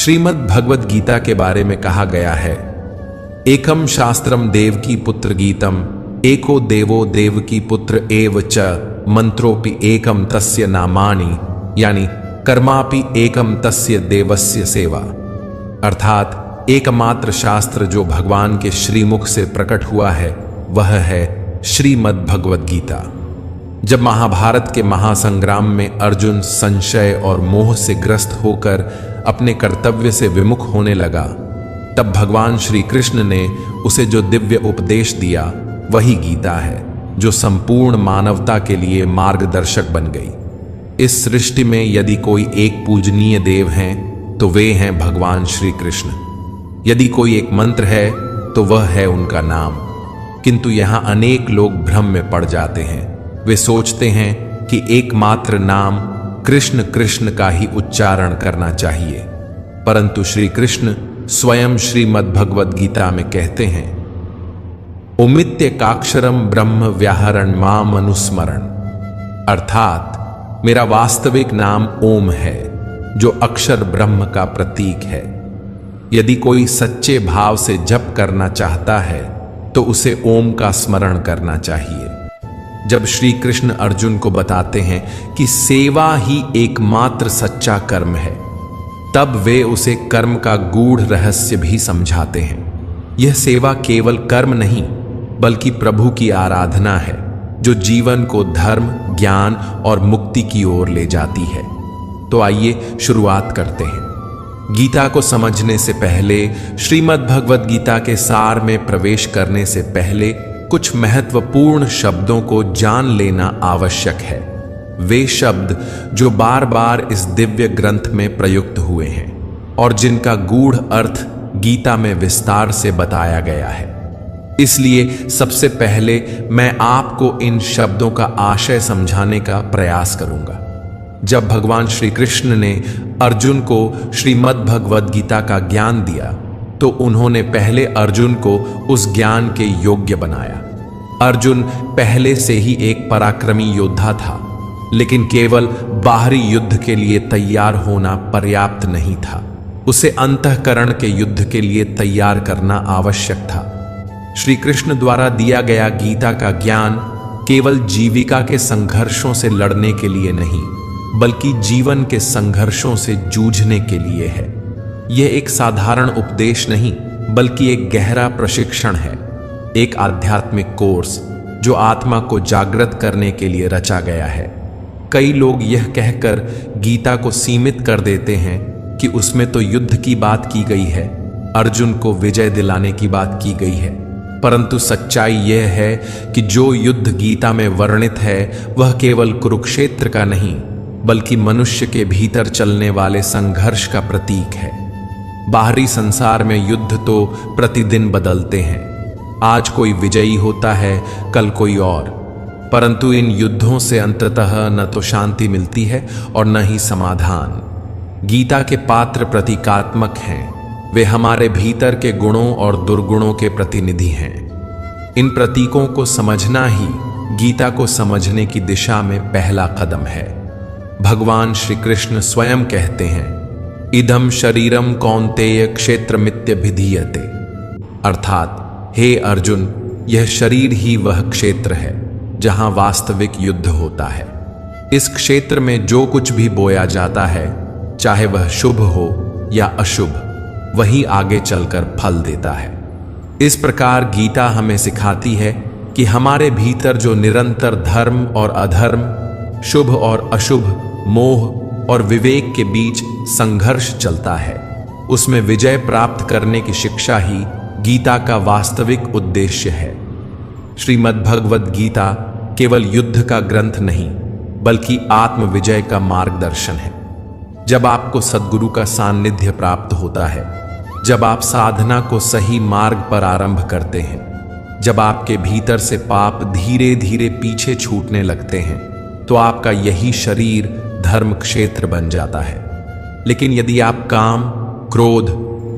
श्रीमद् भगवद गीता के बारे में कहा गया है, एकम शास्त्रम देवकी पुत्र गीतम, एको देवो देवकी पुत्र एव च, मंत्रोपि एकम तस्य नामानि, यानी कर्मापि एकम तस्य देवस्य सेवा। अर्थात एकमात्र शास्त्र जो भगवान के श्रीमुख से प्रकट हुआ है वह है श्रीमद् भगवद गीता। जब महाभारत के महासंग्राम में अर्जुन संशय और मोह से ग्रस्त होकर अपने कर्तव्य से विमुख होने लगा, तब भगवान श्री कृष्ण ने उसे जो दिव्य उपदेश दिया वही गीता है, जो संपूर्ण मानवता के लिए मार्गदर्शक बन गई। इस सृष्टि में यदि कोई एक पूजनीय देव हैं तो वे हैं भगवान श्री कृष्ण। यदि कोई एक मंत्र है तो वह है उनका नाम। किंतु यहाँ अनेक लोग भ्रम में पड़ जाते हैं। वे सोचते हैं कि एकमात्र नाम कृष्ण कृष्ण का ही उच्चारण करना चाहिए, परंतु श्री कृष्ण स्वयं श्रीमद् भगवद गीता में कहते हैं, ओमित्येकाक्षरम ब्रह्म व्याहरण माम अनुस्मरण। अर्थात मेरा वास्तविक नाम ओम है, जो अक्षर ब्रह्म का प्रतीक है। यदि कोई सच्चे भाव से जप करना चाहता है तो उसे ओम का स्मरण करना चाहिए। जब श्री कृष्ण अर्जुन को बताते हैं कि सेवा ही एकमात्र सच्चा कर्म है, तब वे उसे कर्म का गूढ़ रहस्य भी समझाते हैं। यह सेवा केवल कर्म नहीं बल्कि प्रभु की आराधना है, जो जीवन को धर्म, ज्ञान और मुक्ति की ओर ले जाती है। तो आइए शुरुआत करते हैं। गीता को समझने से पहले, श्रीमद् भगवद गीता के सार में प्रवेश करने से पहले कुछ महत्वपूर्ण शब्दों को जान लेना आवश्यक है। वे शब्द जो बार बार इस दिव्य ग्रंथ में प्रयुक्त हुए हैं और जिनका गूढ़ अर्थ गीता में विस्तार से बताया गया है। इसलिए सबसे पहले मैं आपको इन शब्दों का आशय समझाने का प्रयास करूंगा। जब भगवान श्री कृष्ण ने अर्जुन को श्रीमद् भगवद गीता का ज्ञान दिया तो उन्होंने पहले अर्जुन को उस ज्ञान के योग्य बनाया। अर्जुन पहले से ही एक पराक्रमी योद्धा था, लेकिन केवल बाहरी युद्ध के लिए तैयार होना पर्याप्त नहीं था। उसे अंतःकरण के युद्ध के लिए तैयार करना आवश्यक था। श्री कृष्ण द्वारा दिया गया गीता का ज्ञान केवल जीविका के संघर्षों से लड़ने के लिए नहीं, बल्कि जीवन के संघर्षों से जूझने के लिए है। यह एक साधारण उपदेश नहीं, बल्कि एक गहरा प्रशिक्षण है, एक आध्यात्मिक कोर्स जो आत्मा को जागृत करने के लिए रचा गया है। कई लोग यह कहकर गीता को सीमित कर देते हैं कि उसमें तो युद्ध की बात की गई है, अर्जुन को विजय दिलाने की बात की गई है। परंतु सच्चाई यह है कि जो युद्ध गीता में वर्णित है वह केवल कुरुक्षेत्र का नहीं, बल्कि मनुष्य के भीतर चलने वाले संघर्ष का प्रतीक है। बाहरी संसार में युद्ध तो प्रतिदिन बदलते हैं। आज कोई विजयी होता है, कल कोई और, परंतु इन युद्धों से अंततः न तो शांति मिलती है और न ही समाधान। गीता के पात्र प्रतीकात्मक हैं। वे हमारे भीतर के गुणों और दुर्गुणों के प्रतिनिधि हैं। इन प्रतीकों को समझना ही गीता को समझने की दिशा में पहला कदम है। भगवान श्री कृष्ण स्वयं कहते हैं, इदम शरीरम कौन्तेय क्षेत्रमित्यभिधीयते। अर्थात हे अर्जुन, यह शरीर ही वह क्षेत्र है जहां वास्तविक युद्ध होता है। इस क्षेत्र में जो कुछ भी बोया जाता है, चाहे वह शुभ हो या अशुभ, वही आगे चलकर फल देता है। इस प्रकार गीता हमें सिखाती है कि हमारे भीतर जो निरंतर धर्म और अधर्म, शुभ और अशुभ, मोह और विवेक के बीच संघर्ष चलता है, उसमें विजय प्राप्त करने की शिक्षा ही गीता का वास्तविक उद्देश्य है। श्रीमद् भगवद गीता केवल युद्ध का ग्रंथ नहीं, बल्कि आत्म विजय का मार्गदर्शन है। जब आपको सद्गुरु का सान्निध्य प्राप्त होता है, जब आप साधना को सही मार्ग पर आरंभ करते हैं, जब आपके भीतर से पाप धीरे धीरे पीछे छूटने लगते हैं, तो आपका यही शरीर धर्म क्षेत्र बन जाता है। लेकिन यदि आप काम, क्रोध,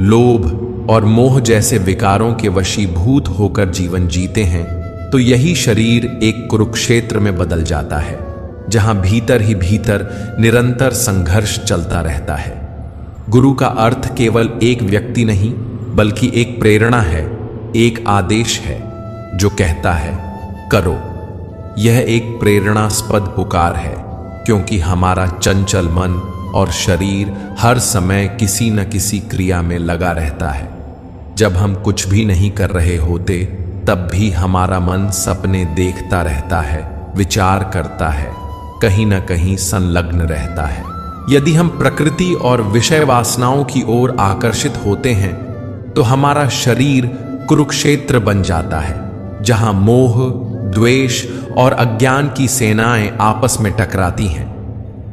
लोभ और मोह जैसे विकारों के वशीभूत होकर जीवन जीते हैं, तो यही शरीर एक कुरुक्षेत्र में बदल जाता है, जहां भीतर ही भीतर निरंतर संघर्ष चलता रहता है। गुरु का अर्थ केवल एक व्यक्ति नहीं, बल्कि एक प्रेरणा है, एक आदेश है जो कहता है करो। यह एक प्रेरणास्पद पुकार है, क्योंकि हमारा चंचल मन और शरीर हर समय किसी न किसी क्रिया में लगा रहता है। जब हम कुछ भी नहीं कर रहे होते, तब भी हमारा मन सपने देखता रहता है, विचार करता है, कहीं न कहीं संलग्न रहता है। यदि हम प्रकृति और विषय वासनाओं की ओर आकर्षित होते हैं, तो हमारा शरीर कुरुक्षेत्र बन जाता है, जहां मोह, द्वेष और अज्ञान की सेनाएं आपस में टकराती हैं।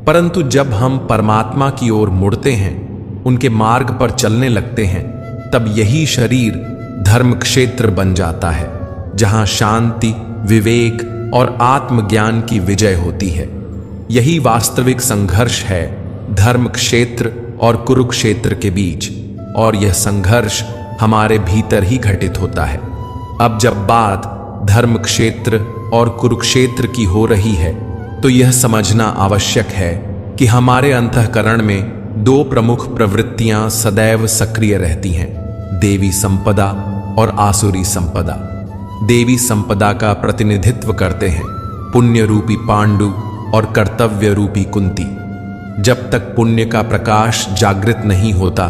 परंतु जब हम परमात्मा की ओर मुड़ते हैं, उनके मार्ग पर चलने लगते हैं, तब यही शरीर धर्म क्षेत्र बन जाता है, जहां शांति, विवेक और आत्मज्ञान की विजय होती है। यही वास्तविक संघर्ष है धर्म क्षेत्र और कुरुक्षेत्र के बीच, और यह संघर्ष हमारे भीतर ही घटित होता है। अब जब बात धर्म क्षेत्र और कुरुक्षेत्र की हो रही है, तो यह समझना आवश्यक है कि हमारे अंतःकरण में दो प्रमुख प्रवृत्तियां सदैव सक्रिय रहती हैं, देवी संपदा और आसुरी संपदा। देवी संपदा का प्रतिनिधित्व करते हैं पुण्य रूपी पांडु और कर्तव्य रूपी कुंती। जब तक पुण्य का प्रकाश जागृत नहीं होता,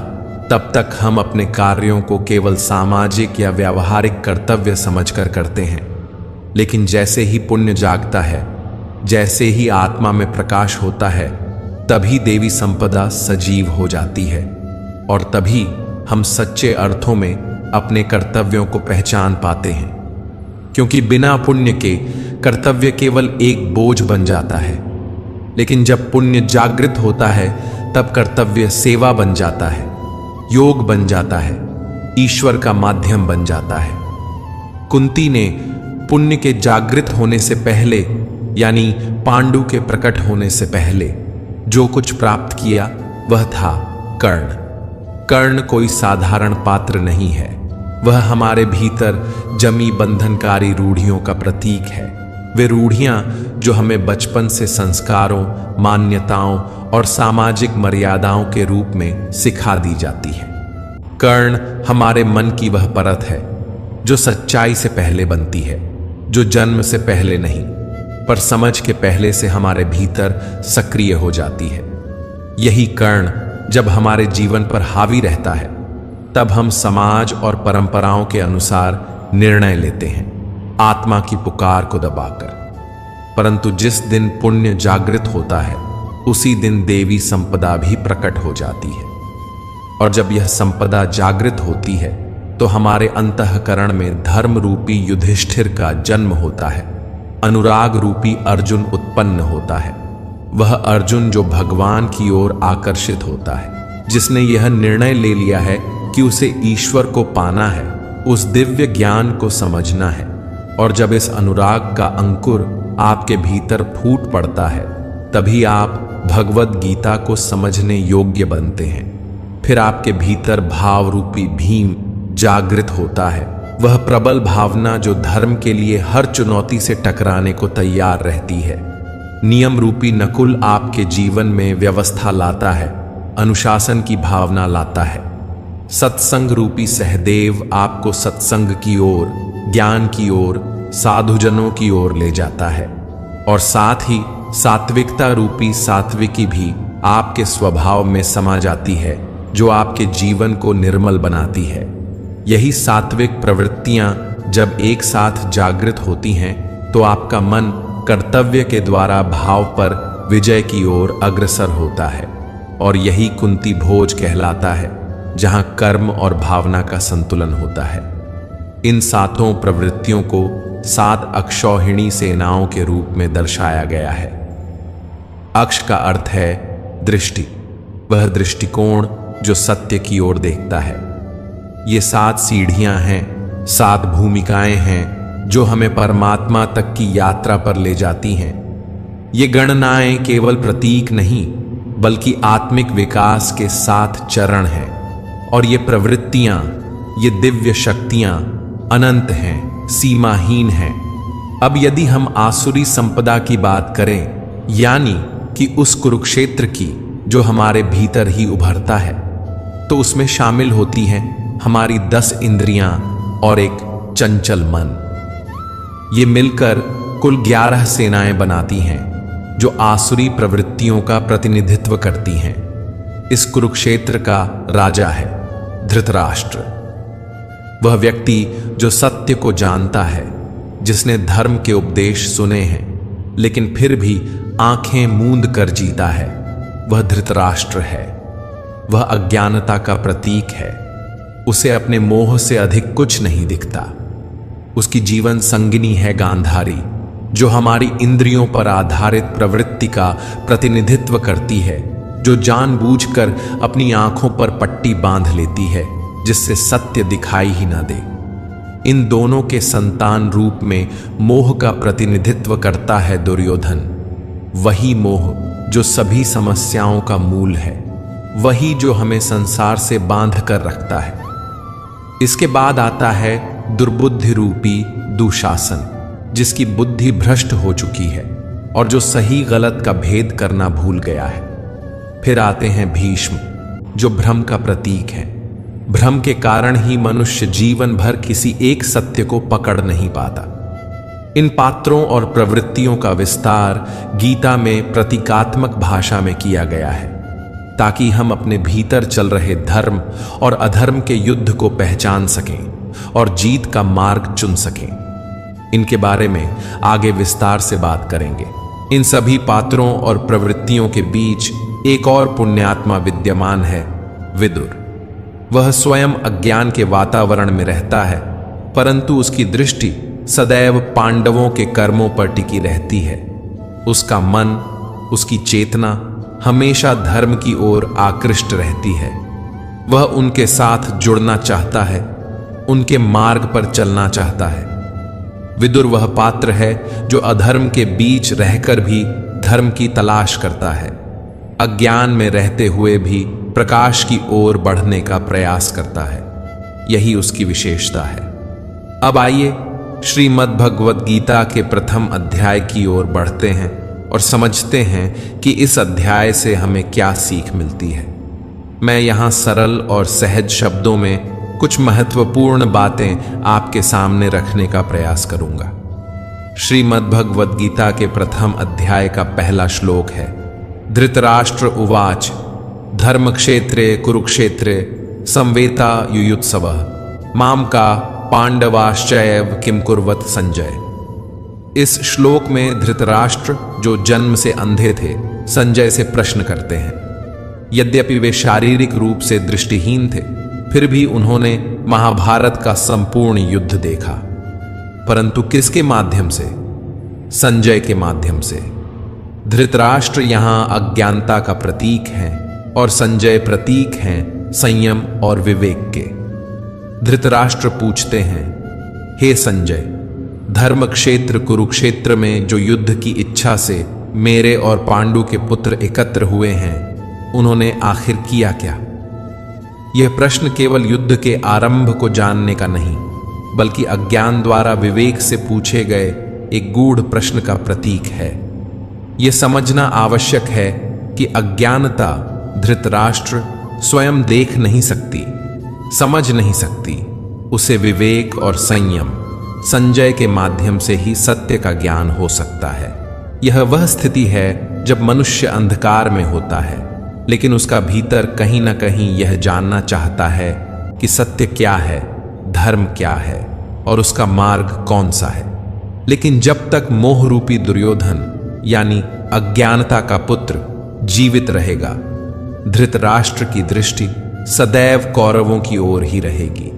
तब तक हम अपने कार्यों को केवल सामाजिक या व्यावहारिक कर्तव्य समझकर करते हैं। लेकिन जैसे ही पुण्य जागता है, जैसे ही आत्मा में प्रकाश होता है, तभी देवी संपदा सजीव हो जाती है, और तभी हम सच्चे अर्थों में अपने कर्तव्यों को पहचान पाते हैं। क्योंकि बिना पुण्य के कर्तव्य केवल एक बोझ बन जाता है, लेकिन जब पुण्य जागृत होता है, तब कर्तव्य सेवा बन जाता है, योग बन जाता है, ईश्वर का माध्यम बन जाता है। कुंती ने पुण्य के जागृत होने से पहले, यानी पांडु के प्रकट होने से पहले, जो कुछ प्राप्त किया वह था कर्ण। कर्ण कोई साधारण पात्र नहीं है, वह हमारे भीतर जमी बंधनकारी रूढ़ियों का प्रतीक है। वे रूढ़ियां जो हमें बचपन से संस्कारों, मान्यताओं और सामाजिक मर्यादाओं के रूप में सिखा दी जाती है। कर्ण हमारे मन की वह परत है जो सच्चाई से पहले बनती है, जो जन्म से पहले नहीं, पर समझ के पहले से हमारे भीतर सक्रिय हो जाती है। यही कर्ण जब हमारे जीवन पर हावी रहता है, तब हम समाज और परंपराओं के अनुसार निर्णय लेते हैं, आत्मा की पुकार को दबाकर। परंतु जिस दिन पुण्य जागृत होता है, उसी दिन देवी संपदा भी प्रकट हो जाती है। और जब यह संपदा जागृत होती है, तो हमारे अंतःकरण में धर्म रूपी युधिष्ठिर का जन्म होता है, अनुराग रूपी अर्जुन उत्पन्न होता है। वह अर्जुन जो भगवान की ओर आकर्षित होता है, जिसने यह निर्णय ले लिया है कि उसे ईश्वर को पाना है, उस दिव्य ज्ञान को समझना है। और जब इस अनुराग का अंकुर आपके भीतर फूट पड़ता है, तभी आप भगवद गीता को समझने योग्य बनते हैं। फिर आपके भीतर भाव रूपी भीम जागृत होता है, वह प्रबल भावना जो धर्म के लिए हर चुनौती से टकराने को तैयार रहती है। नियम रूपी नकुल आपके जीवन में व्यवस्था लाता है, अनुशासन की भावना लाता है। सत्संग रूपी सहदेव आपको सत्संग की ओर, ज्ञान की ओर, साधुजनों की ओर ले जाता है। और साथ ही सात्विकता रूपी सात्विकी भी आपके स्वभाव में समा जाती है, जो आपके जीवन को निर्मल बनाती है। यही सात्विक प्रवृत्तियां जब एक साथ जागृत होती हैं, तो आपका मन कर्तव्य के द्वारा भाव पर विजय की ओर अग्रसर होता है। और यही कुंती भोज कहलाता है, जहां कर्म और भावना का संतुलन होता है। इन सातों प्रवृत्तियों को 7 अक्षौहिणी सेनाओं के रूप में दर्शाया गया है। अक्ष का अर्थ है दृष्टि, वह दृष्टिकोण जो सत्य की ओर देखता है। ये 7 सीढ़ियां हैं, 7 भूमिकाएं हैं जो हमें परमात्मा तक की यात्रा पर ले जाती हैं। ये गणनाएं केवल प्रतीक नहीं, बल्कि आत्मिक विकास के 7 चरण हैं। और ये प्रवृत्तियां, ये दिव्य शक्तियां अनंत हैं, सीमाहीन हैं। अब यदि हम आसुरी संपदा की बात करें, यानी कि उस कुरुक्षेत्र की जो हमारे भीतर ही उभरता है, तो उसमें शामिल होती हैं हमारी 10 इंद्रियां और एक चंचल मन। ये मिलकर कुल 11 सेनाएं बनाती हैं जो आसुरी प्रवृत्तियों का प्रतिनिधित्व करती हैं। इस कुरुक्षेत्र का राजा है धृतराष्ट्र, वह व्यक्ति जो सत्य को जानता है, जिसने धर्म के उपदेश सुने हैं लेकिन फिर भी आंखें मूंद कर जीता है, वह धृतराष्ट्र है। वह अज्ञानता का प्रतीक है। उसे अपने मोह से अधिक कुछ नहीं दिखता। उसकी जीवन संगिनी है गांधारी, जो हमारी इंद्रियों पर आधारित प्रवृत्ति का प्रतिनिधित्व करती है, जो जानबूझकर अपनी आंखों पर पट्टी बांध लेती है जिससे सत्य दिखाई ही ना दे। इन दोनों के संतान रूप में मोह का प्रतिनिधित्व करता है दुर्योधन। वही मोह जो सभी समस्याओं का मूल है, वही जो हमें संसार से बांध कर रखता है। इसके बाद आता है दुर्बुद्धि रूपी दुशासन, जिसकी बुद्धि भ्रष्ट हो चुकी है और जो सही गलत का भेद करना भूल गया है। फिर आते हैं भीष्म, जो भ्रम का प्रतीक है। भ्रम के कारण ही मनुष्य जीवन भर किसी एक सत्य को पकड़ नहीं पाता। इन पात्रों और प्रवृत्तियों का विस्तार गीता में प्रतीकात्मक भाषा में किया गया है, ताकि हम अपने भीतर चल रहे धर्म और अधर्म के युद्ध को पहचान सकें और जीत का मार्ग चुन सकें। इनके बारे में आगे विस्तार से बात करेंगे। इन सभी पात्रों और प्रवृत्तियों के बीच एक और पुण्यात्मा विद्यमान है, विदुर। वह स्वयं अज्ञान के वातावरण में रहता है, परंतु उसकी दृष्टि सदैव पांडवों के कर्मों पर टिकी रहती है। उसका मन, उसकी चेतना हमेशा धर्म की ओर आकृष्ट रहती है। वह उनके साथ जुड़ना चाहता है, उनके मार्ग पर चलना चाहता है। विदुर वह पात्र है जो अधर्म के बीच रहकर भी धर्म की तलाश करता है, अज्ञान में रहते हुए भी प्रकाश की ओर बढ़ने का प्रयास करता है। यही उसकी विशेषता है। अब आइए श्रीमद् भगवद गीता के प्रथम अध्याय की ओर बढ़ते हैं और समझते हैं कि इस अध्याय से हमें क्या सीख मिलती है। मैं यहाँ सरल और सहज शब्दों में कुछ महत्वपूर्ण बातें आपके सामने रखने का प्रयास करूंगा। श्रीमद् भगवद गीता के प्रथम अध्याय का पहला श्लोक है, धृतराष्ट्र उवाच धर्मक्षेत्रे कुरुक्षेत्रे संवेता युयुत्सवः माम का पांडवाश्चैव किम कुर्वत संजय। इस श्लोक में धृतराष्ट्र, जो जन्म से अंधे थे, संजय से प्रश्न करते हैं। यद्यपि वे शारीरिक रूप से दृष्टिहीन थे, फिर भी उन्होंने महाभारत का संपूर्ण युद्ध देखा, परंतु किसके माध्यम से? संजय के माध्यम से। धृतराष्ट्र यहां अज्ञानता का प्रतीक है और संजय प्रतीक हैं संयम और विवेक के। धृतराष्ट्र पूछते हैं, हे संजय, धर्म क्षेत्र कुरुक्षेत्र में जो युद्ध की इच्छा से मेरे और पांडु के पुत्र एकत्र हुए हैं, उन्होंने आखिर किया क्या? यह प्रश्न केवल युद्ध के आरंभ को जानने का नहीं, बल्कि अज्ञान द्वारा विवेक से पूछे गए एक गूढ़ प्रश्न का प्रतीक है। यह समझना आवश्यक है कि अज्ञानता धृतराष्ट्र स्वयं देख नहीं सकती, समझ नहीं सकती। उसे विवेक और संयम संजय के माध्यम से ही सत्य का ज्ञान हो सकता है। यह वह स्थिति है जब मनुष्य अंधकार में होता है, लेकिन उसका भीतर कहीं ना कहीं यह जानना चाहता है कि सत्य क्या है, धर्म क्या है और उसका मार्ग कौन सा है। लेकिन जब तक मोह रूपी दुर्योधन यानी अज्ञानता का पुत्र जीवित रहेगा, धृतराष्ट्र की दृष्टि सदैव कौरवों की ओर ही रहेगी।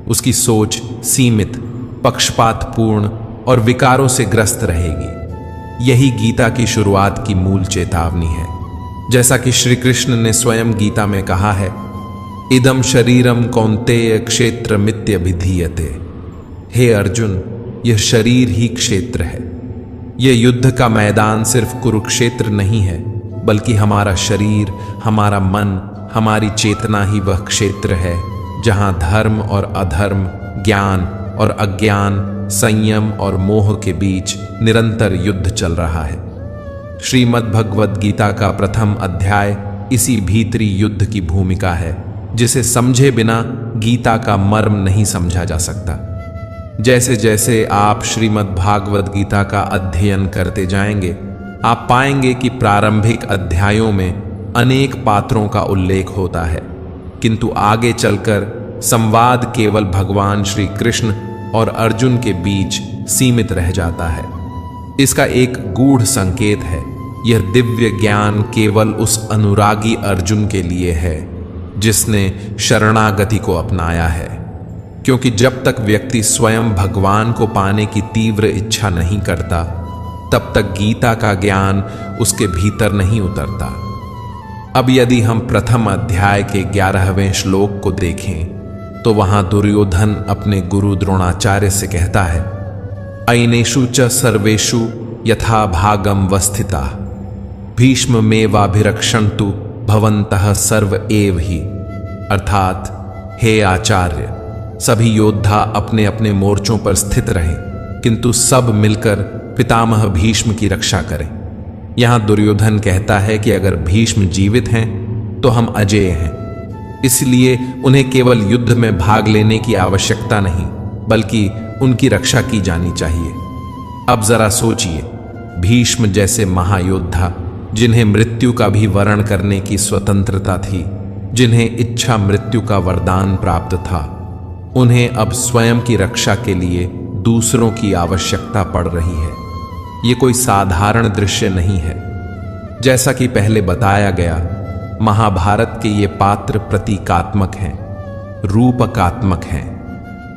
उसकी सोच सीमित, पक्षपातपूर्ण और विकारों से ग्रस्त रहेगी। यही गीता की शुरुआत की मूल चेतावनी है। जैसा कि श्री कृष्ण ने स्वयं गीता में कहा है, इदम शरीरम कौन्तेय क्षेत्र मित्यभिधीयते। हे अर्जुन, यह शरीर ही क्षेत्र है। यह युद्ध का मैदान सिर्फ कुरुक्षेत्र नहीं है, बल्कि हमारा शरीर, हमारा मन, हमारी चेतना ही वह क्षेत्र है जहां धर्म और अधर्म, ज्ञान और अज्ञान, संयम और मोह के बीच निरंतर युद्ध चल रहा है। श्रीमद् भगवद गीता का प्रथम अध्याय इसी भीतरी युद्ध की भूमिका है जिसे समझे बिना गीता का मर्म नहीं समझा जा सकता। जैसे जैसे आप श्रीमद् भागवत गीता का अध्ययन करते जाएंगे, आप पाएंगे कि प्रारंभिक अध्यायों में अनेक पात्रों का उल्लेख होता है, किंतु आगे चलकर संवाद केवल भगवान श्री कृष्ण और अर्जुन के बीच सीमित रह जाता है। इसका एक गूढ़ संकेत है, यह दिव्य ज्ञान केवल उस अनुरागी अर्जुन के लिए है जिसने शरणागति को अपनाया है, क्योंकि जब तक व्यक्ति स्वयं भगवान को पाने की तीव्र इच्छा नहीं करता, तब तक गीता का ज्ञान उसके भीतर नहीं उतरता। अब यदि हम प्रथम अध्याय के 11वें श्लोक को देखें तो वहां दुर्योधन अपने गुरु द्रोणाचार्य से कहता है, अयनेषु च सर्वेषु यथा भागम वस्थिता भीष्म मेवाभिरक्षन्तु भवन्तः सर्व एव ही। अर्थात हे आचार्य, सभी योद्धा अपने अपने मोर्चों पर स्थित रहें, किंतु सब मिलकर पितामह भीष्म की रक्षा करें। यहां दुर्योधन कहता है कि अगर भीष्म जीवित हैं तो हम अजेय हैं, इसलिए उन्हें केवल युद्ध में भाग लेने की आवश्यकता नहीं, बल्कि उनकी रक्षा की जानी चाहिए। अब जरा सोचिए, भीष्म जैसे महायोद्धा जिन्हें मृत्यु का भी वरण करने की स्वतंत्रता थी, जिन्हें इच्छा मृत्यु का वरदान प्राप्त था, उन्हें अब स्वयं की रक्षा के लिए दूसरों की आवश्यकता पड़ रही है। ये कोई साधारण दृश्य नहीं है। जैसा कि पहले बताया गया, महाभारत के ये पात्र प्रतीकात्मक हैं, रूपकात्मक हैं।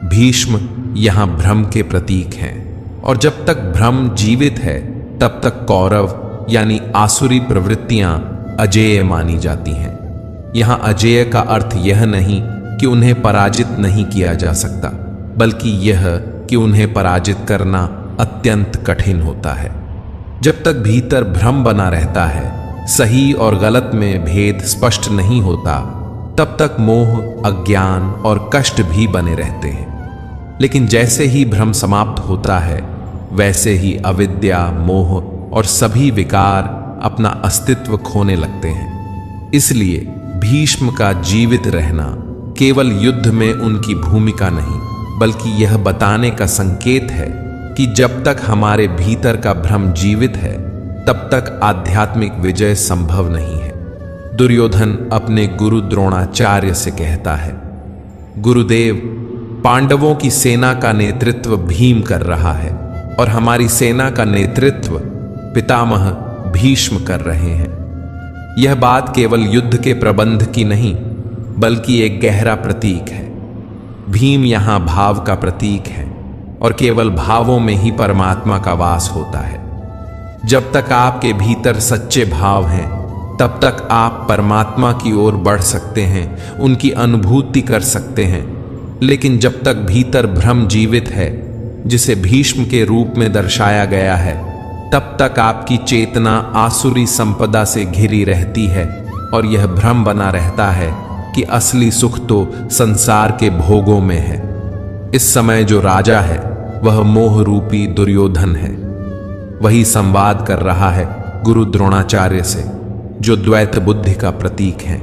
भीष्म यहां भ्रम के प्रतीक हैं, और जब तक भ्रम जीवित है तब तक कौरव यानी आसुरी प्रवृत्तियां अजेय मानी जाती हैं। यहां अजेय का अर्थ यह नहीं कि उन्हें पराजित नहीं किया जा सकता, बल्कि यह कि उन्हें पराजित करना अत्यंत कठिन होता है। जब तक भीतर भ्रम बना रहता है, सही और गलत में भेद स्पष्ट नहीं होता, तब तक मोह, अज्ञान और कष्ट भी बने रहते हैं। लेकिन जैसे ही भ्रम समाप्त होता है, वैसे ही अविद्या, मोह और सभी विकार अपना अस्तित्व खोने लगते हैं। इसलिए भीष्म का जीवित रहना केवल युद्ध में उनकी भूमिका नहीं, बल्कि यह बताने का संकेत है कि जब तक हमारे भीतर का भ्रम जीवित है, तब तक आध्यात्मिक विजय संभव नहीं है। दुर्योधन अपने गुरु द्रोणाचार्य से कहता है, गुरुदेव, पांडवों की सेना का नेतृत्व भीम कर रहा है और हमारी सेना का नेतृत्व पितामह भीष्म कर रहे हैं। यह बात केवल युद्ध के प्रबंध की नहीं, बल्कि एक गहरा प्रतीक है। भीम यहां भाव का प्रतीक है, और केवल भावों में ही परमात्मा का वास होता है। जब तक आपके भीतर सच्चे भाव हैं, तब तक आप परमात्मा की ओर बढ़ सकते हैं, उनकी अनुभूति कर सकते हैं। लेकिन जब तक भीतर भ्रम जीवित है, जिसे भीष्म के रूप में दर्शाया गया है, तब तक आपकी चेतना आसुरी संपदा से घिरी रहती है, और यह भ्रम बना रहता है कि असली सुख तो संसार के भोगों में है। इस समय जो राजा है वह मोह रूपी दुर्योधन है। वही संवाद कर रहा है गुरु द्रोणाचार्य से, जो द्वैत बुद्धि का प्रतीक है।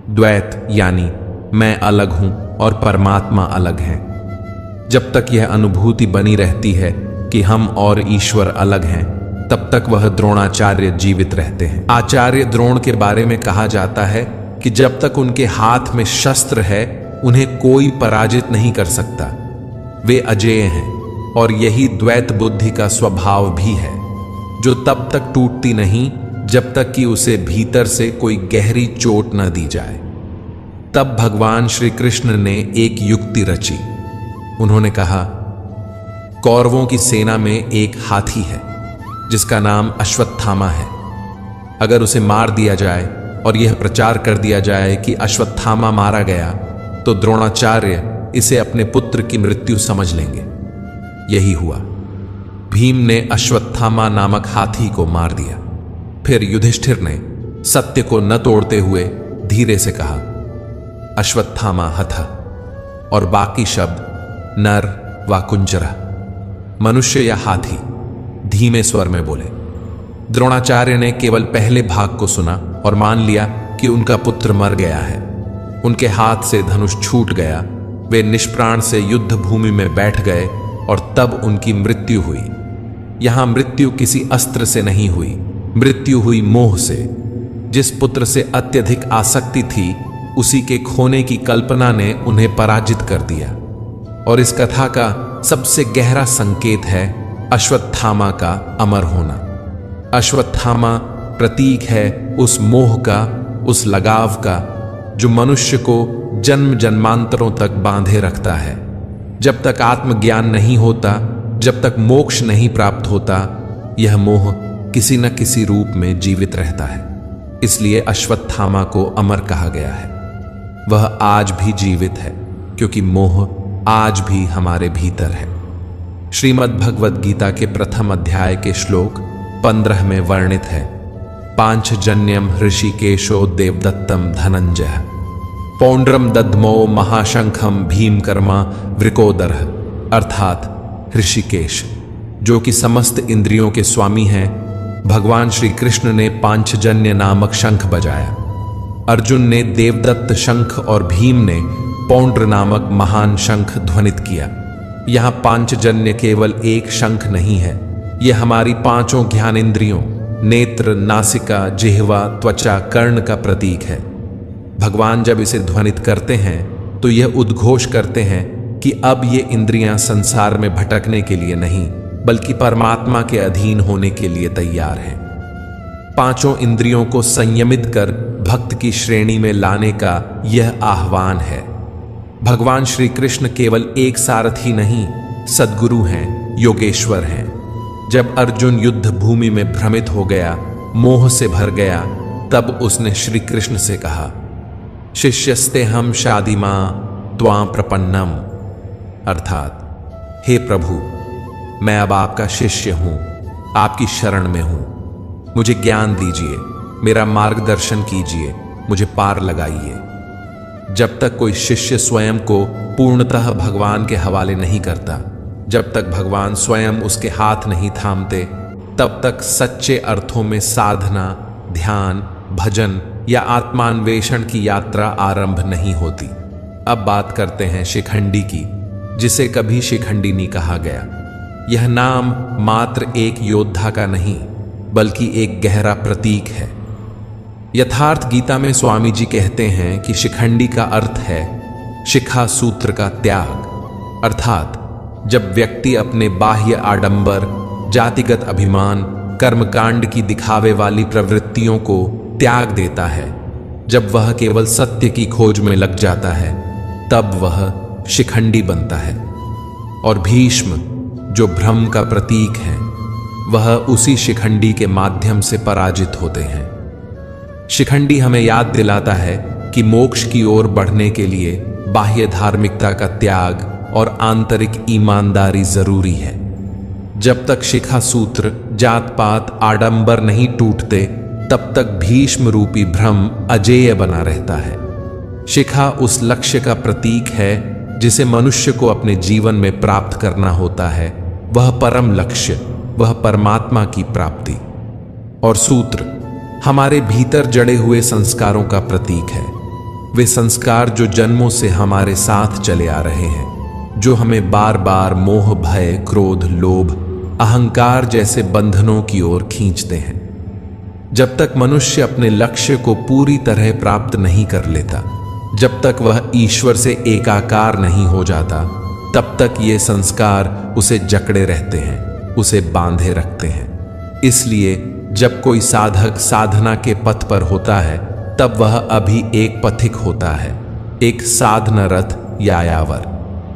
द्वैत यानी मैं अलग हूं और परमात्मा अलग है। जब तक यह अनुभूति बनी रहती है कि हम और ईश्वर अलग हैं, तब तक वह द्रोणाचार्य जीवित रहते हैं। आचार्य द्रोण के बारे में कहा जाता है कि जब तक उनके हाथ में शस्त्र है, उन्हें कोई पराजित नहीं कर सकता। वे अजेय हैं, और यही द्वैत बुद्धि का स्वभाव भी है, जो तब तक टूटती नहीं जब तक कि उसे भीतर से कोई गहरी चोट न दी जाए। तब भगवान श्री कृष्ण ने एक युक्ति रची। उन्होंने कहा, कौरवों की सेना में एक हाथी है जिसका नाम अश्वत्थामा है। अगर उसे मार दिया जाए और यह प्रचार कर दिया जाए कि अश्वत्थामा मारा गया, तो द्रोणाचार्य इसे अपने पुत्र की मृत्यु समझ लेंगे। यही हुआ। भीम ने अश्वत्थामा नामक हाथी को मार दिया। फिर युधिष्ठिर ने सत्य को न तोड़ते हुए धीरे से कहा, अश्वत्थामा हथ, और बाकी शब्द नर व कुंजरा, मनुष्य या हाथी, धीमे स्वर में बोले। द्रोणाचार्य ने केवल पहले भाग को सुना और मान लिया कि उनका पुत्र मर गया है। उनके हाथ से धनुष छूट गया, वे निष्प्राण से युद्ध भूमि में बैठ गए और तब उनकी मृत्यु हुई। यहां मृत्यु किसी अस्त्र से नहीं हुई, मृत्यु हुई मोह से। जिस पुत्र से अत्यधिक आसक्ति थी, उसी के खोने की कल्पना ने उन्हें पराजित कर दिया। और इस कथा का सबसे गहरा संकेत है अश्वत्थामा का अमर होना। अश्वत्थामा प्रतीक है उस मोह का, उस लगाव का जो मनुष्य को जन्म जन्मांतरों तक बांधे रखता है। जब तक आत्मज्ञान नहीं होता, जब तक मोक्ष नहीं प्राप्त होता, यह मोह किसी न किसी रूप में जीवित रहता है। इसलिए अश्वत्थामा को अमर कहा गया है। वह आज भी जीवित है क्योंकि मोह आज भी हमारे भीतर है। श्रीमद् भगवद गीता के प्रथम अध्याय के श्लोक 15 में वर्णित है, पांचजन्यम ऋषिकेशो देवदत्तम धनंजय पौंड्रम दद्मो महाशंखम भीमकर्मा वृकोदर। अर्थात ऋषिकेश जो कि समस्त इंद्रियों के स्वामी हैं, भगवान श्री कृष्ण ने पांचजन्य नामक शंख बजाया। अर्जुन ने देवदत्त शंख और भीम ने पौंड्र नामक महान शंख ध्वनित किया। यहां पांचजन्य केवल एक शंख नहीं है, यह हमारी पांचों ज्ञानेंद्रियों नेत्र, नासिका, जिह्वा, त्वचा, कर्ण का प्रतीक है। भगवान जब इसे ध्वनित करते हैं तो यह उद्घोष करते हैं कि अब ये इंद्रियां संसार में भटकने के लिए नहीं बल्कि परमात्मा के अधीन होने के लिए तैयार हैं। पांचों इंद्रियों को संयमित कर भक्त की श्रेणी में लाने का यह आह्वान है। भगवान श्री कृष्ण केवल एक सारथी नहीं, सद्गुरु हैं, योगेश्वर हैं। जब अर्जुन युद्ध भूमि में भ्रमित हो गया, मोह से भर गया, तब उसने श्री कृष्ण से कहा, शिष्यस्ते हम शादिमा त्वां प्रपन्नम। अर्थात हे प्रभु, मैं अब आपका शिष्य हूं, आपकी शरण में हूं। मुझे ज्ञान दीजिए, मेरा मार्गदर्शन कीजिए, मुझे पार लगाइए। जब तक कोई शिष्य स्वयं को पूर्णतः भगवान के हवाले नहीं करता, जब तक भगवान स्वयं उसके हाथ नहीं थामते, तब तक सच्चे अर्थों में साधना, ध्यान, भजन या आत्मान्वेषण की यात्रा आरंभ नहीं होती। अब बात करते हैं शिखंडी की, जिसे कभी शिखंडिनी कहा गया। यह नाम मात्र एक योद्धा का नहीं बल्कि एक गहरा प्रतीक है। यथार्थ गीता में स्वामी जी कहते हैं कि शिखंडी का अर्थ है शिखा सूत्र का त्याग। अर्थात जब व्यक्ति अपने बाह्य आडंबर, जातिगत अभिमान, कर्मकांड की दिखावे वाली प्रवृत्तियों को त्याग देता है, जब वह केवल सत्य की खोज में लग जाता है, तब वह शिखंडी बनता है। और भीष्म जो भ्रम का प्रतीक है, वह उसी शिखंडी के माध्यम से पराजित होते हैं। शिखंडी हमें याद दिलाता है कि मोक्ष की ओर बढ़ने के लिए बाह्य धार्मिकता का त्याग और आंतरिक ईमानदारी जरूरी है। जब तक शिखा सूत्र, जात पात, आडंबर नहीं टूटते, तब तक भीष्म रूपी भ्रम अजेय बना रहता है। शिखा उस लक्ष्य का प्रतीक है जिसे मनुष्य को अपने जीवन में प्राप्त करना होता है। वह परम लक्ष्य, वह परमात्मा की प्राप्ति। और सूत्र हमारे भीतर जड़े हुए संस्कारों का प्रतीक है। वे संस्कार जो जन्मों से हमारे साथ चले आ रहे हैं, जो हमें बार बार मोह, भय, क्रोध, लोभ, अहंकार जैसे बंधनों की ओर खींचते हैं। जब तक मनुष्य अपने लक्ष्य को पूरी तरह प्राप्त नहीं कर लेता, जब तक वह ईश्वर से एकाकार नहीं हो जाता, तब तक ये संस्कार उसे जकड़े रहते हैं, उसे बांधे रखते हैं। इसलिए जब कोई साधक साधना के पथ पर होता है, तब वह अभी एक पथिक होता है, एक साधनरत यायावर।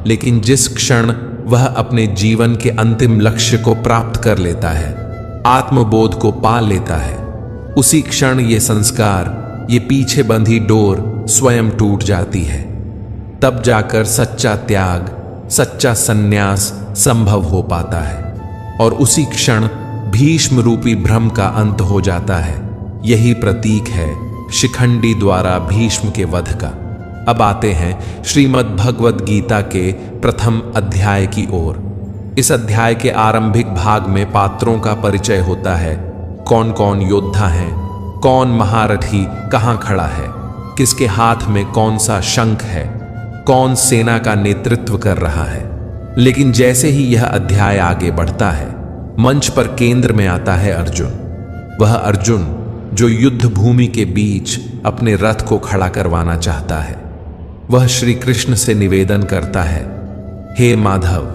लेकिन जिस क्षण वह अपने जीवन के अंतिम लक्ष्य को प्राप्त कर लेता है, आत्मबोध को पा लेता है, उसी क्षण ये संस्कार, ये पीछे बंधी डोर स्वयं टूट जाती है। तब जाकर सच्चा त्याग, सच्चा संन्यास संभव हो पाता है और उसी क्षण भीष्म रूपी भ्रम का अंत हो जाता है। यही प्रतीक है शिखंडी द्वारा भीष्म के वध का। अब आते हैं श्रीमद् भगवद गीता के प्रथम अध्याय की ओर। इस अध्याय के आरंभिक भाग में पात्रों का परिचय होता है। कौन कौन योद्धा हैं, कौन महारथी कहाँ खड़ा है, किसके हाथ में कौन सा शंख है, कौन सेना का नेतृत्व कर रहा है। लेकिन जैसे ही यह अध्याय आगे बढ़ता है, मंच पर केंद्र में आता है अर्जुन। वह अर्जुन जो युद्ध भूमि के बीच अपने रथ को खड़ा करवाना चाहता है। वह श्री कृष्ण से निवेदन करता है, हे माधव,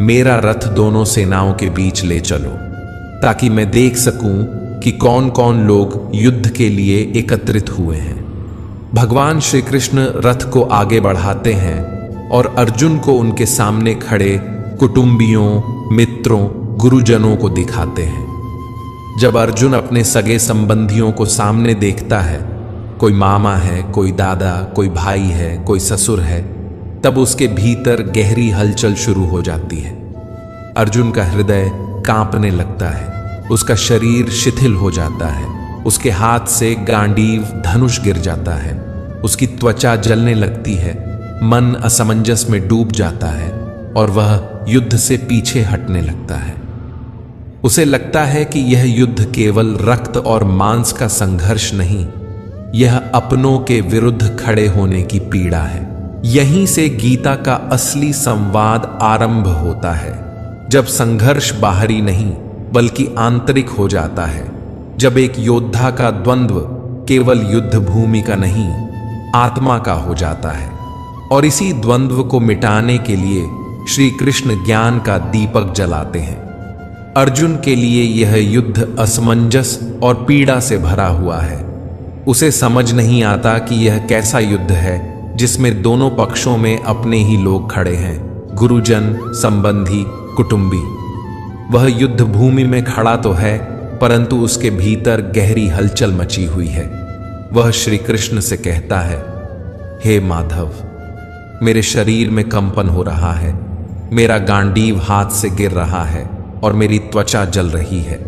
मेरा रथ दोनों सेनाओं के बीच ले चलो, ताकि मैं देख सकूं कि कौन कौन लोग युद्ध के लिए एकत्रित हुए हैं। भगवान श्री कृष्ण रथ को आगे बढ़ाते हैं और अर्जुन को उनके सामने खड़े कुटुंबियों, मित्रों, गुरुजनों को दिखाते हैं। जब अर्जुन अपने सगे संबंधियों को सामने देखता है, कोई मामा है, कोई दादा, कोई भाई है, कोई ससुर है, तब उसके भीतर गहरी हलचल शुरू हो जाती है। अर्जुन का हृदय कांपने लगता है, उसका शरीर शिथिल हो जाता है, उसके हाथ से गांडीव धनुष गिर जाता है, उसकी त्वचा जलने लगती है, मन असमंजस में डूब जाता है और वह युद्ध से पीछे हटने लगता है। उसे लगता है कि यह युद्ध केवल रक्त और मांस का संघर्ष नहीं, यह अपनों के विरुद्ध खड़े होने की पीड़ा है। यहीं से गीता का असली संवाद आरंभ होता है, जब संघर्ष बाहरी नहीं बल्कि आंतरिक हो जाता है, जब एक योद्धा का द्वंद्व केवल युद्ध भूमि का नहीं, आत्मा का हो जाता है। और इसी द्वंद्व को मिटाने के लिए श्री कृष्ण ज्ञान का दीपक जलाते हैं। अर्जुन के लिए यह युद्ध असमंजस और पीड़ा से भरा हुआ है। उसे समझ नहीं आता कि यह कैसा युद्ध है जिसमें दोनों पक्षों में अपने ही लोग खड़े हैं, गुरुजन, संबंधी, कुटुंबी। वह युद्ध भूमि में खड़ा तो है, परंतु उसके भीतर गहरी हलचल मची हुई है। वह श्री कृष्ण से कहता है, हे माधव, मेरे शरीर में कंपन हो रहा है, मेरा गांडीव हाथ से गिर रहा है और मेरी त्वचा जल रही है।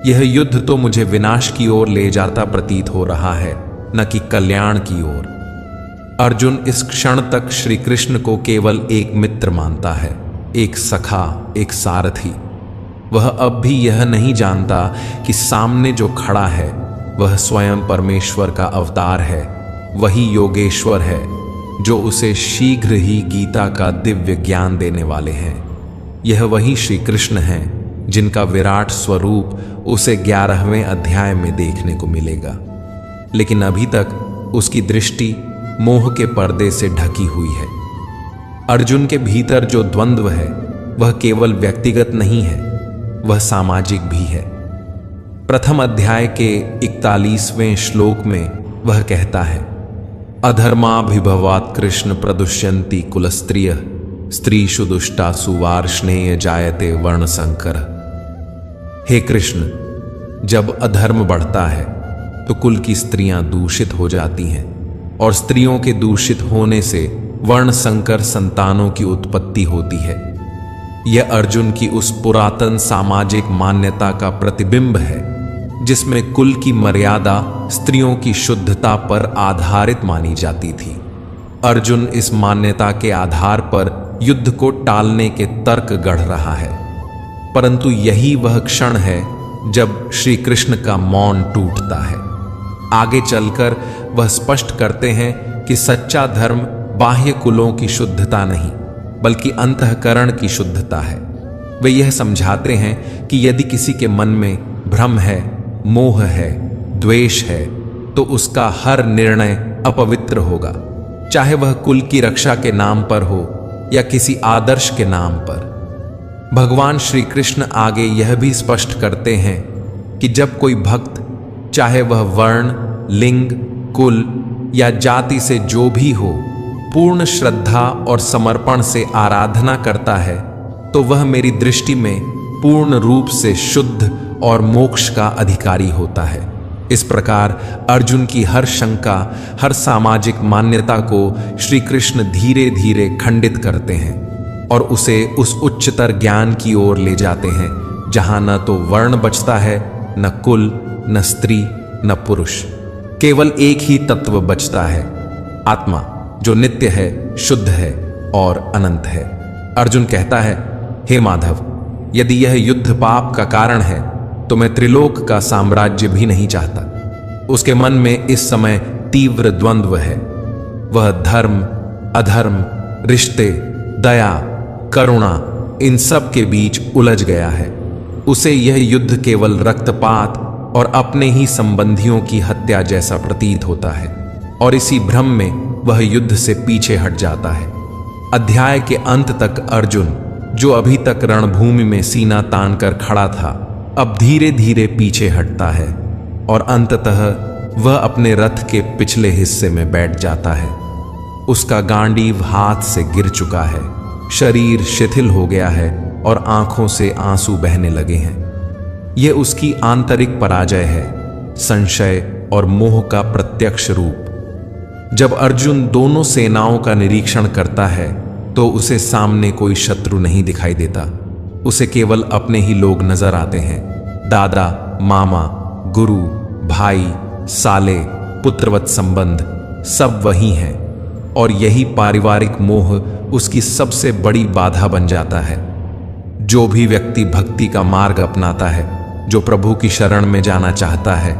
यह युद्ध तो मुझे विनाश की ओर ले जाता प्रतीत हो रहा है, न कि कल्याण की ओर। अर्जुन इस क्षण तक श्री कृष्ण को केवल एक मित्र मानता है, एक सखा, एक सारथी। वह अब भी यह नहीं जानता कि सामने जो खड़ा है वह स्वयं परमेश्वर का अवतार है, वही योगेश्वर है जो उसे शीघ्र ही गीता का दिव्य ज्ञान देने वाले हैं। यह वही श्री कृष्ण हैं जिनका विराट स्वरूप उसे 11वें अध्याय में देखने को मिलेगा। लेकिन अभी तक उसकी दृष्टि मोह के पर्दे से ढकी हुई है। अर्जुन के भीतर जो द्वंद्व है वह केवल व्यक्तिगत नहीं है, वह सामाजिक भी है। प्रथम अध्याय के 41वें श्लोक में वह कहता है, अधर्माभिभवात् कृष्ण प्रदुष्यन्ति कुलस्त्रियः स्त्रीषु दुष्टासु वार्ष्णेय जायते वर्णसंकर। हे कृष्ण, जब अधर्म बढ़ता है तो कुल की स्त्रियां दूषित हो जाती हैं और स्त्रियों के दूषित होने से वर्ण संकर संतानों की उत्पत्ति होती है। यह अर्जुन की उस पुरातन सामाजिक मान्यता का प्रतिबिंब है जिसमें कुल की मर्यादा स्त्रियों की शुद्धता पर आधारित मानी जाती थी। अर्जुन इस मान्यता के आधार पर युद्ध को टालने के तर्क गढ़ रहा है, परंतु यही वह क्षण है जब श्री कृष्ण का मौन टूटता है। आगे चलकर वह स्पष्ट करते हैं कि सच्चा धर्म बाह्य कुलों की शुद्धता नहीं बल्कि अंतःकरण की शुद्धता है। वे यह समझाते हैं कि यदि किसी के मन में भ्रम है, मोह है, द्वेष है, तो उसका हर निर्णय अपवित्र होगा, चाहे वह कुल की रक्षा के नाम पर हो या किसी आदर्श के नाम पर। भगवान श्री कृष्ण आगे यह भी स्पष्ट करते हैं कि जब कोई भक्त, चाहे वह वर्ण, लिंग, कुल या जाति से जो भी हो, पूर्ण श्रद्धा और समर्पण से आराधना करता है तो वह मेरी दृष्टि में पूर्ण रूप से शुद्ध और मोक्ष का अधिकारी होता है। इस प्रकार अर्जुन की हर शंका, हर सामाजिक मान्यता को श्री कृष्ण धीरे धीरे खंडित करते हैं और उसे उस उच्चतर ज्ञान की ओर ले जाते हैं जहां न तो वर्ण बचता है, न कुल, न स्त्री, न पुरुष। केवल एक ही तत्व बचता है, आत्मा, जो नित्य है, शुद्ध है और अनंत है। अर्जुन कहता है, हे माधव, यदि यह युद्ध पाप का कारण है तो मैं त्रिलोक का साम्राज्य भी नहीं चाहता। उसके मन में इस समय तीव्र द्वंद्व है। वह धर्म, अधर्म, रिश्ते, दया, करुणा, इन सब के बीच उलझ गया है। उसे यह युद्ध केवल रक्तपात और अपने ही संबंधियों की हत्या जैसा प्रतीत होता है, और इसी भ्रम में वह युद्ध से पीछे हट जाता है। अध्याय के अंत तक अर्जुन, जो अभी तक रणभूमि में सीना तान कर खड़ा था, अब धीरे धीरे पीछे हटता है और अंततः वह अपने रथ के पिछले हिस्से में बैठ जाता है। उसका गांडीव हाथ से गिर चुका है, शरीर शिथिल हो गया है और आंखों से आंसू बहने लगे हैं। यह उसकी आंतरिक पराजय है, संशय और मोह का प्रत्यक्ष रूप। जब अर्जुन दोनों सेनाओं का निरीक्षण करता है तो उसे सामने कोई शत्रु नहीं दिखाई देता। उसे केवल अपने ही लोग नजर आते हैं। दादा, मामा, गुरु, भाई, साले, पुत्रवत संबंध, सब वही हैं। और यही पारिवारिक मोह उसकी सबसे बड़ी बाधा बन जाता है। जो भी व्यक्ति भक्ति का मार्ग अपनाता है, जो प्रभु की शरण में जाना चाहता है,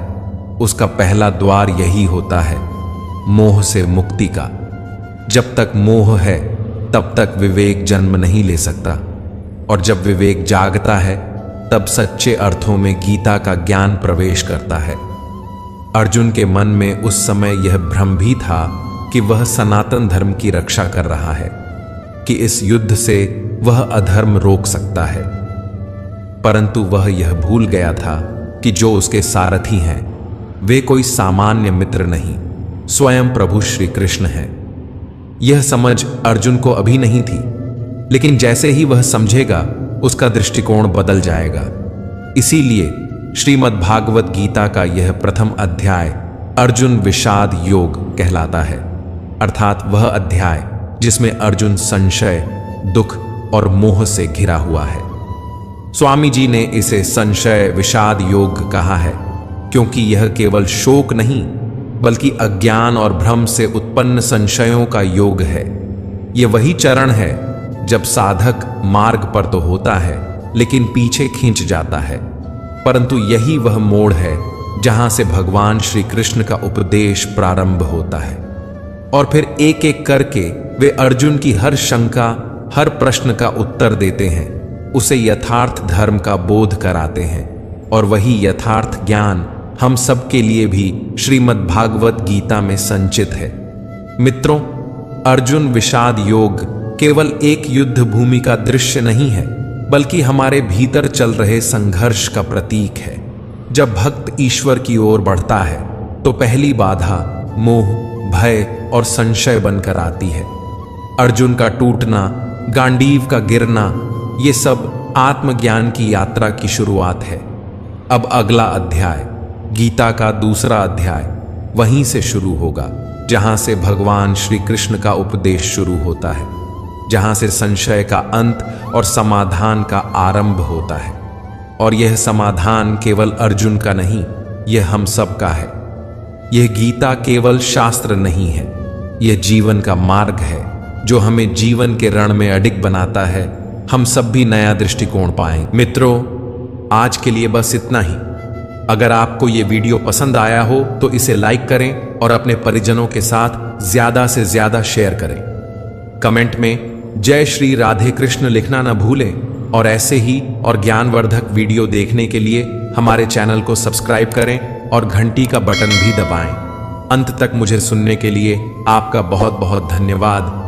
उसका पहला द्वार यही होता है, मोह से मुक्ति का। जब तक मोह है तब तक विवेक जन्म नहीं ले सकता, और जब विवेक जागता है तब सच्चे अर्थों में गीता का ज्ञान प्रवेश करता है। अर्जुन के मन में उस समय यह भ्रम भी था कि वह सनातन धर्म की रक्षा कर रहा है, कि इस युद्ध से वह अधर्म रोक सकता है। परंतु वह यह भूल गया था कि जो उसके सारथी हैं वे कोई सामान्य मित्र नहीं, स्वयं प्रभु श्री कृष्ण हैं। यह समझ अर्जुन को अभी नहीं थी, लेकिन जैसे ही वह समझेगा उसका दृष्टिकोण बदल जाएगा। इसीलिए श्रीमद् भागवत गीता का यह प्रथम अध्याय अर्जुन विषाद योग कहलाता है, अर्थात वह अध्याय जिसमें अर्जुन संशय, दुख और मोह से घिरा हुआ है। स्वामी जी ने इसे संशय विषाद योग कहा है, क्योंकि यह केवल शोक नहीं बल्कि अज्ञान और भ्रम से उत्पन्न संशयों का योग है। यह वही चरण है जब साधक मार्ग पर तो होता है लेकिन पीछे खींच जाता है, परंतु यही वह मोड़ है जहां से भगवान श्री कृष्ण का उपदेश प्रारंभ होता है। और फिर एक एक करके वे अर्जुन की हर शंका, हर प्रश्न का उत्तर देते हैं, उसे यथार्थ धर्म का बोध कराते हैं। और वही यथार्थ ज्ञान हम सब के लिए भी श्रीमद् भागवत गीता में संचित है। मित्रों, अर्जुन विषाद योग केवल एक युद्ध भूमि का दृश्य नहीं है, बल्कि हमारे भीतर चल रहे संघर्ष का प्रतीक है। जब भक्त ईश्वर की ओर बढ़ता है तो पहली बाधा मोह, भय और संशय बनकर आती है। अर्जुन का टूटना, गांडीव का गिरना, ये सब आत्मज्ञान की यात्रा की शुरुआत है। अब अगला अध्याय, गीता का दूसरा अध्याय, वहीं से शुरू होगा जहां से भगवान श्री कृष्ण का उपदेश शुरू होता है, जहां से संशय का अंत और समाधान का आरंभ होता है। और यह समाधान केवल अर्जुन का नहीं, यह हम सब का है। यह गीता केवल शास्त्र नहीं है, यह जीवन का मार्ग है जो हमें जीवन के रण में अडिग बनाता है। हम सब भी नया दृष्टिकोण पाएं। मित्रों, आज के लिए बस इतना ही। अगर आपको ये वीडियो पसंद आया हो तो इसे लाइक करें और अपने परिजनों के साथ ज्यादा से ज्यादा शेयर करें। कमेंट में जय श्री राधे कृष्ण लिखना न भूलें, और ऐसे ही और ज्ञानवर्धक वीडियो देखने के लिए हमारे चैनल को सब्सक्राइब करें और घंटी का बटन भी दबाएं। अंत तक मुझे सुनने के लिए आपका बहुत बहुत धन्यवाद।